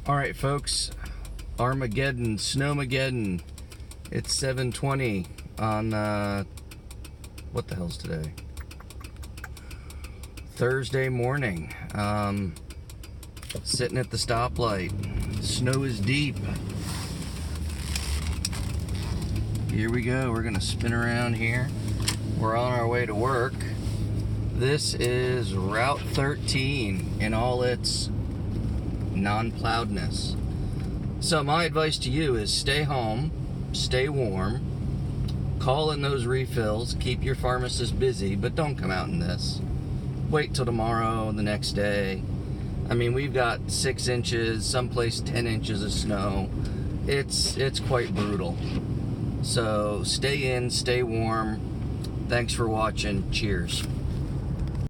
Alright folks, Armageddon, Snowmageddon. It's 7:20 on, what the hell's today? Thursday morning. Sitting at the stoplight. Snow is deep. Here we go, we're gonna spin around here. We're on our way to work. This is Route 13 in all its non-plowedness. So my advice to you is stay home, stay warm, call in those refills, keep your pharmacist busy, but don't come out in this. Wait till tomorrow, the next day. I mean, we've got 6 inches, someplace 10 inches of snow. It's quite brutal. So stay in, stay warm. Thanks for watching. Cheers.